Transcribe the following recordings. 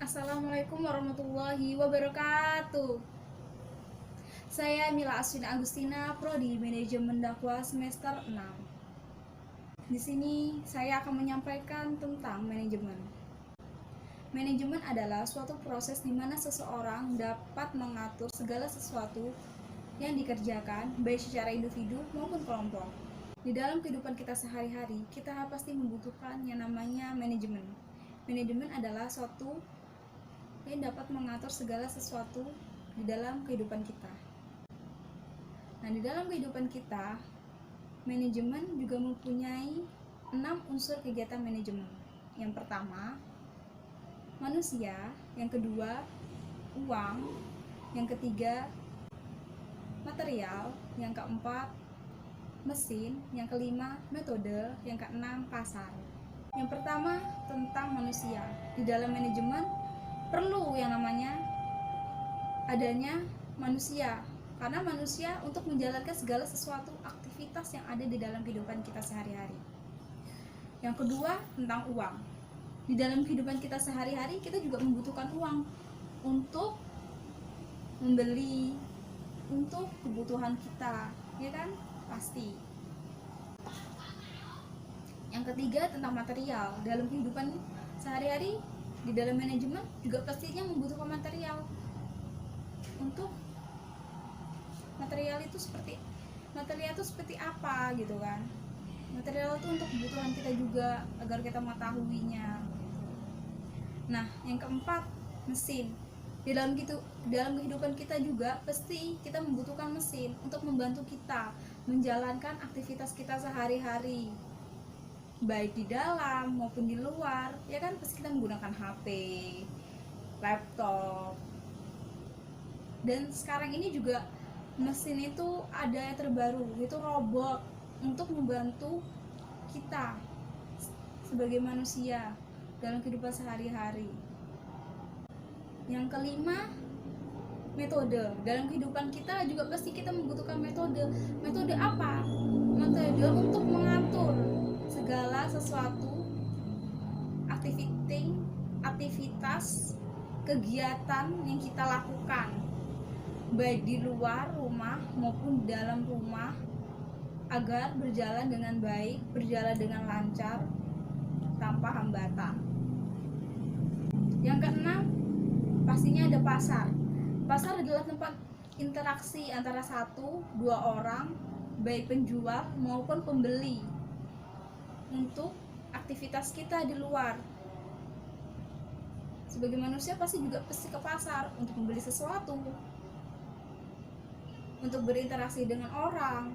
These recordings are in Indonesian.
Assalamualaikum warahmatullahi wabarakatuh. Saya Mila Aswin Agustina, Prodi Manajemen Dakwah semester 6. Di sini saya akan menyampaikan tentang manajemen. Manajemen adalah suatu proses di mana seseorang dapat mengatur segala sesuatu yang dikerjakan, baik secara individu maupun kelompok. Di dalam kehidupan kita sehari-hari, kita pasti membutuhkan yang namanya manajemen. Manajemen adalah suatu yang dapat mengatur segala sesuatu di dalam kehidupan kita. Nah, di dalam kehidupan kita, manajemen juga mempunyai 6 unsur kegiatan manajemen. Yang pertama, manusia. Yang kedua, uang. Yang ketiga, material. Yang keempat, mesin. Yang kelima, metode. Yang keenam, pasar. Yang pertama, tentang manusia. Di dalam manajemen perlu yang namanya adanya manusia, karena manusia untuk menjalankan segala sesuatu aktivitas yang ada di dalam kehidupan kita sehari-hari. Yang kedua, tentang uang. Di dalam kehidupan kita sehari-hari kita juga membutuhkan uang untuk membeli, untuk kebutuhan kita, ya kan? Pasti. Yang ketiga, tentang material. Dalam kehidupan sehari-hari di dalam manajemen juga pastinya membutuhkan material. Untuk material itu seperti apa gitu kan? Material itu untuk kebutuhan kita juga agar kita mengetahuinya. Nah, yang keempat, mesin. Di dalam kehidupan kita juga pasti kita membutuhkan mesin untuk membantu kita menjalankan aktivitas kita sehari-hari, baik di dalam maupun di luar, ya kan? Pasti kita menggunakan HP, laptop. Dan sekarang ini juga mesin itu ada yang terbaru, itu robot untuk membantu kita sebagai manusia dalam kehidupan sehari-hari. Yang kelima, metode. Dalam kehidupan kita juga pasti kita membutuhkan metode. Metode apa? Metode untuk mengatur segala sesuatu aktivitas kegiatan yang kita lakukan, baik di luar rumah maupun di dalam rumah, agar berjalan dengan baik, berjalan dengan lancar tanpa hambatan. Yang keenam, pastinya ada pasar. Pasar adalah tempat interaksi antara 1-2 orang, baik penjual maupun pembeli, untuk aktivitas kita di luar. Sebagai manusia pasti ke pasar untuk membeli sesuatu, untuk berinteraksi dengan orang,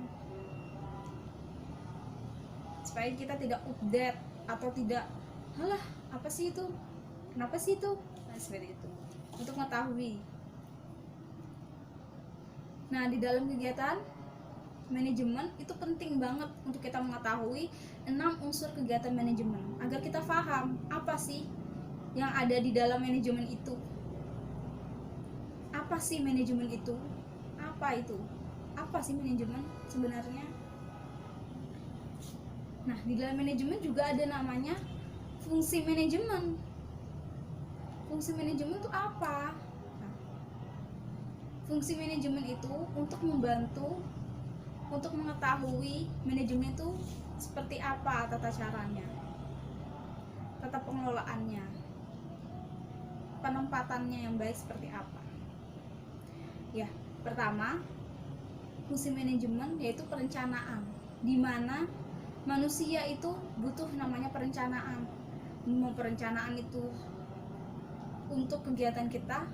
supaya kita tidak update atau tidak, halah apa sih itu, kenapa sih itu, nah seperti itu, untuk mengetahui. Nah, di dalam kegiatan manajemen itu penting banget untuk kita mengetahui 6 unsur kegiatan manajemen agar kita paham apa sih yang ada di dalam manajemen itu. Apa sih manajemen itu? Apa itu? Apa sih manajemen sebenarnya? Nah, di dalam manajemen juga ada namanya fungsi manajemen. Fungsi manajemen itu apa? Nah, fungsi manajemen itu untuk membantu, untuk mengetahui manajemen itu seperti apa tata caranya, tata pengelolaannya, penempatannya yang baik seperti apa. Ya, pertama, fungsi manajemen yaitu perencanaan, di mana manusia itu butuh namanya perencanaan. Mau perencanaan itu untuk kegiatan kita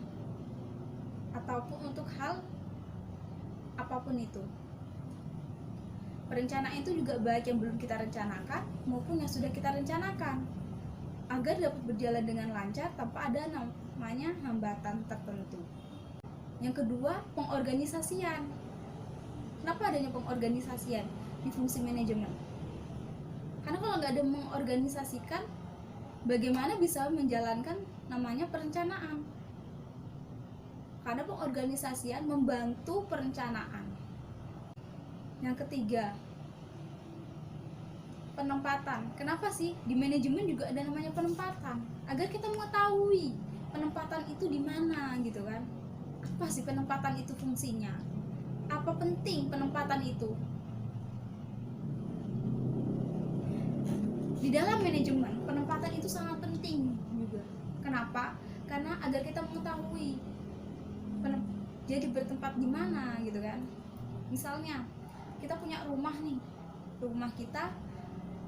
ataupun untuk hal apapun itu. Perencanaan itu juga baik yang belum kita rencanakan maupun yang sudah kita rencanakan, agar dapat berjalan dengan lancar tanpa ada namanya hambatan tertentu. Yang kedua, pengorganisasian. Kenapa adanya pengorganisasian di fungsi manajemen? Karena kalau nggak ada mengorganisasikan, bagaimana bisa menjalankan namanya perencanaan? Karena pengorganisasian membantu perencanaan. Yang ketiga, penempatan. Kenapa sih di manajemen juga ada namanya penempatan? Agar kita mengetahui penempatan itu di mana gitu kan. Apa sih penempatan itu fungsinya? Apa penting penempatan itu? Di dalam manajemen, penempatan itu sangat penting juga. Kenapa? Karena agar kita mengetahui jadi bertempat di mana gitu kan. Misalnya kita punya rumah nih, rumah kita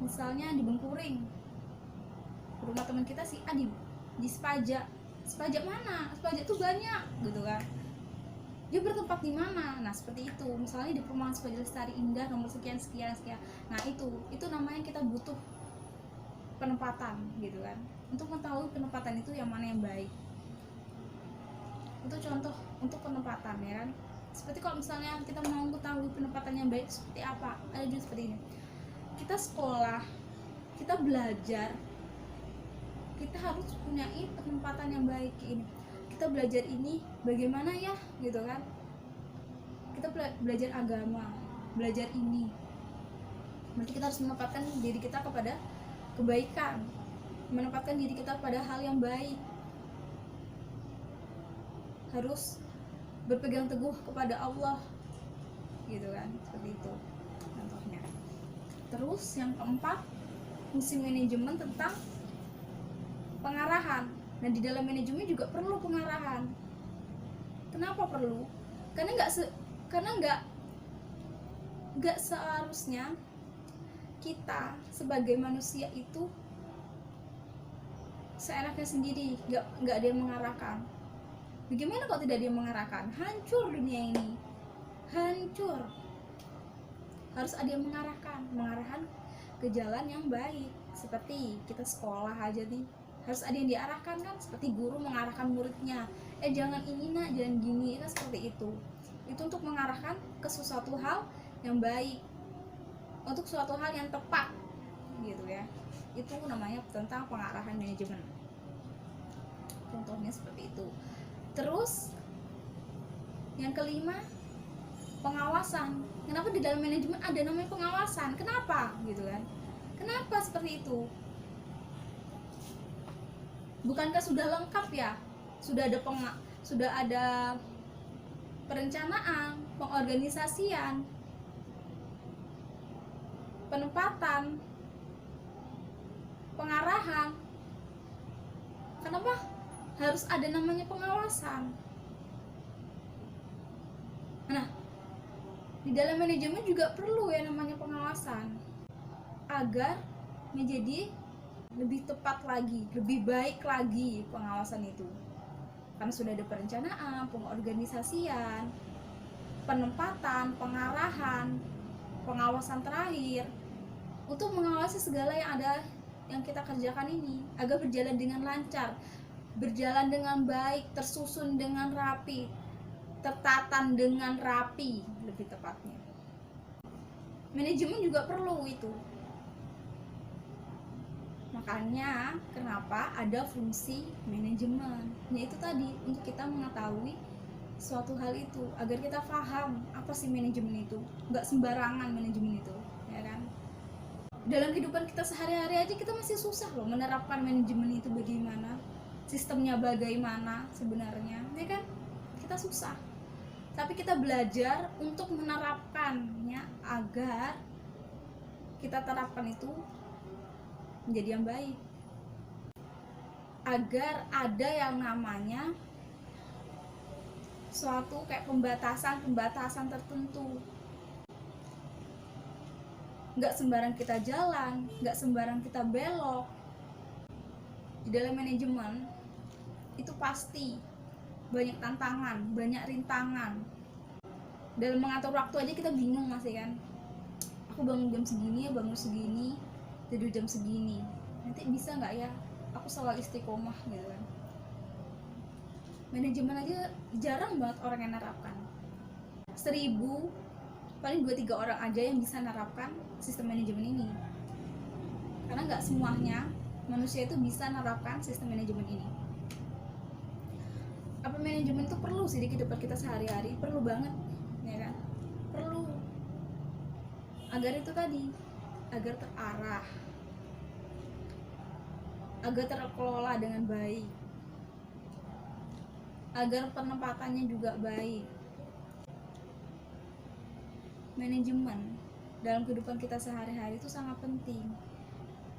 misalnya di Bengkuring, rumah teman kita si A di Sepaja. Sepaja mana? Sepaja tuh banyak gitu kan. Dia bertempat di mana? Nah seperti itu. Misalnya di perumahan Sepaja Lestari Indah nomor sekian sekian sekian. Nah itu namanya kita butuh penempatan gitu kan, untuk mengetahui penempatan itu yang mana yang baik. Itu contoh untuk penempatan ya kan. Seperti kalau misalnya kita mau mengetahui penempatan yang baik seperti apa, ada juga seperti ini. Kita sekolah, kita belajar, kita harus punya penempatan yang baik ini. Kita belajar ini bagaimana ya gitu kan. Kita belajar agama, belajar ini, berarti kita harus menempatkan diri kita kepada kebaikan, menempatkan diri kita pada hal yang baik, harus berpegang teguh kepada Allah gitu kan, seperti itu contohnya. Terus yang keempat, fungsi manajemen tentang pengarahan. Dan di dalam manajemen juga perlu pengarahan. Kenapa perlu? Karena nggak seharusnya kita sebagai manusia itu seenaknya sendiri, nggak ada yang mengarahkan. Bagaimana kalau tidak ada yang mengarahkan? Hancur dunia ini, hancur. Harus ada yang mengarahkan ke jalan yang baik. Seperti kita sekolah aja nih, harus ada yang diarahkan kan, seperti guru mengarahkan muridnya, jangan ini nak, jangan gini kan, seperti itu untuk mengarahkan ke sesuatu hal yang baik, untuk suatu hal yang tepat gitu ya. Itu namanya tentang pengarahan manajemen, contohnya seperti itu. Terus yang kelima, pengawasan. Kenapa di dalam manajemen ada namanya pengawasan? Kenapa gitu kan? Kenapa seperti itu? Bukankah sudah lengkap ya? Sudah ada perencanaan, pengorganisasian, penempatan, pengarahan. Kenapa harus ada namanya pengawasan? Nah, di dalam manajemen juga perlu ya namanya pengawasan, agar menjadi lebih tepat lagi, lebih baik lagi pengawasan itu. Karena sudah ada perencanaan, pengorganisasian, penempatan, pengarahan, pengawasan terakhir, untuk mengawasi segala yang kita kerjakan ini agar berjalan dengan lancar, berjalan dengan baik, tersusun dengan rapi, tertata dengan rapi, lebih tepatnya. Manajemen juga perlu itu. Makanya kenapa ada fungsi manajemen, yaitu tadi untuk kita mengetahui suatu hal itu, agar kita paham apa sih manajemen itu. Nggak sembarangan manajemen itu, ya kan. Dalam kehidupan kita sehari-hari aja kita masih susah loh menerapkan manajemen itu, bagaimana sistemnya, bagaimana sebenarnya, ya kan. Kita susah, tapi kita belajar untuk menerapkannya agar kita terapkan itu menjadi yang baik, agar ada yang namanya suatu kayak pembatasan tertentu. Nggak sembarang kita jalan, nggak sembarang kita belok. Di dalam manajemen itu pasti banyak tantangan, banyak rintangan. Dalam mengatur waktu aja kita bingung masih kan. Aku bangun jam segini, bangun segini, tidur jam segini, nanti bisa nggak ya aku sholat istiqomah gitu kan. Manajemen aja jarang banget orang yang nerapkan. 1000 paling 2-3 orang aja yang bisa nerapkan sistem manajemen ini, karena nggak semuanya manusia itu bisa nerapkan sistem manajemen ini. Apa manajemen itu perlu sih di kehidupan kita sehari-hari? Perlu banget, ya kan? Perlu, agar itu tadi agar terarah, agar terkelola dengan baik, agar penempatannya juga baik. Manajemen dalam kehidupan kita sehari-hari itu sangat penting,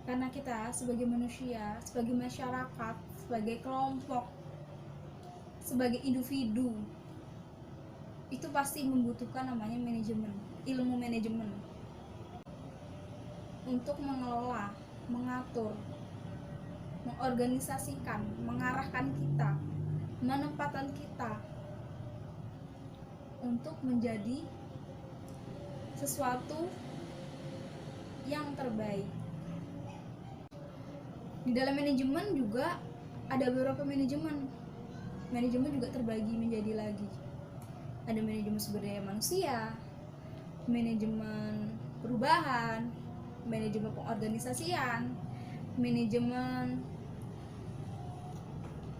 karena kita sebagai manusia, sebagai masyarakat, sebagai kelompok, sebagai individu, itu pasti membutuhkan namanya manajemen, ilmu manajemen untuk mengelola, mengatur, mengorganisasikan, mengarahkan kita, menempatkan kita untuk menjadi sesuatu yang terbaik. Di dalam manajemen juga ada beberapa manajemen. Manajemen juga terbagi menjadi lagi. Ada manajemen sumber daya manusia, manajemen perubahan, manajemen pengorganisasian, manajemen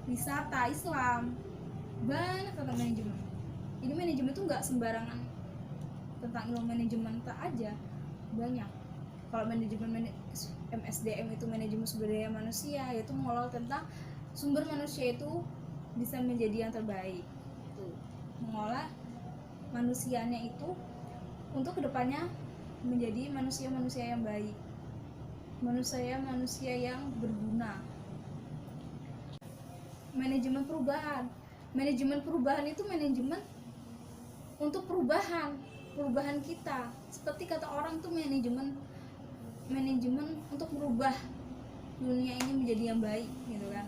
wisata Islam. Banyak tentang manajemen. Ini manajemen itu nggak sembarangan tentang ilmu manajemen tak aja, banyak. Kalau manajemen MSDM itu manajemen sumber daya manusia, yaitu mengelola tentang sumber manusia itu bisa menjadi yang terbaik. Itu mengolah manusianya itu untuk kedepannya menjadi manusia-manusia yang baik, manusia yang berguna. Manajemen perubahan itu manajemen untuk perubahan kita. Seperti kata orang tuh manajemen untuk merubah dunia ini menjadi yang baik gitu kan.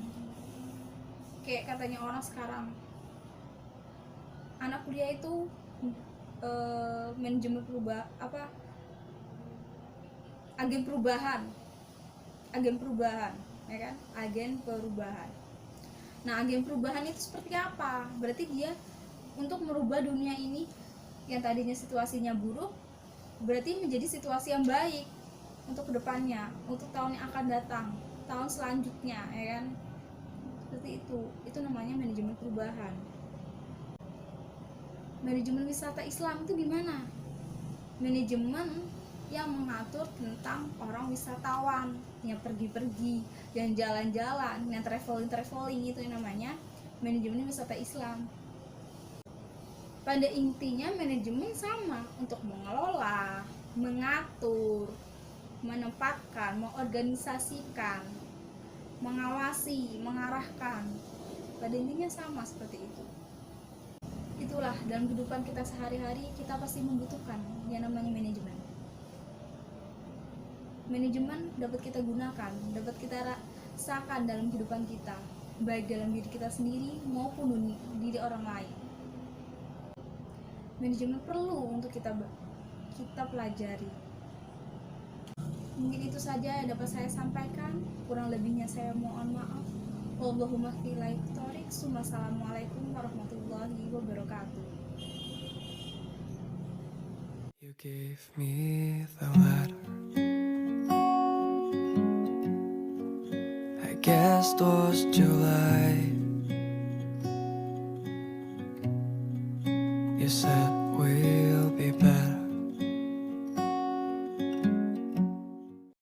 Kayak katanya orang sekarang, anak kuliah itu manajemen agen perubahan ya kan, agen perubahan. Nah, agen perubahan itu seperti apa? Berarti dia untuk merubah dunia ini yang tadinya situasinya buruk, berarti menjadi situasi yang baik untuk kedepannya, untuk tahun yang akan datang, tahun selanjutnya, ya kan? Seperti itu namanya manajemen perubahan. Manajemen wisata Islam itu gimana? Manajemen yang mengatur tentang orang wisatawan yang pergi-pergi, yang jalan-jalan, yang traveling itu yang namanya manajemen wisata Islam. Pada intinya manajemen sama, untuk mengelola, mengatur, menempatkan, mengorganisasikan, mengawasi, mengarahkan. Pada intinya sama seperti itu. Itulah dalam kehidupan kita sehari-hari kita pasti membutuhkan yang namanya manajemen. Manajemen dapat kita gunakan, dapat kita rasakan dalam kehidupan kita, baik dalam diri kita sendiri maupun diri orang lain. Manajemen perlu untuk kita pelajari. Mungkin itu saja yang dapat saya sampaikan, kurang lebihnya saya mohon maaf. Wallahumma filaik torik. Assalamualaikum warahmatullahi wabarakatuh. You gave me the letter, I guess it was July. You said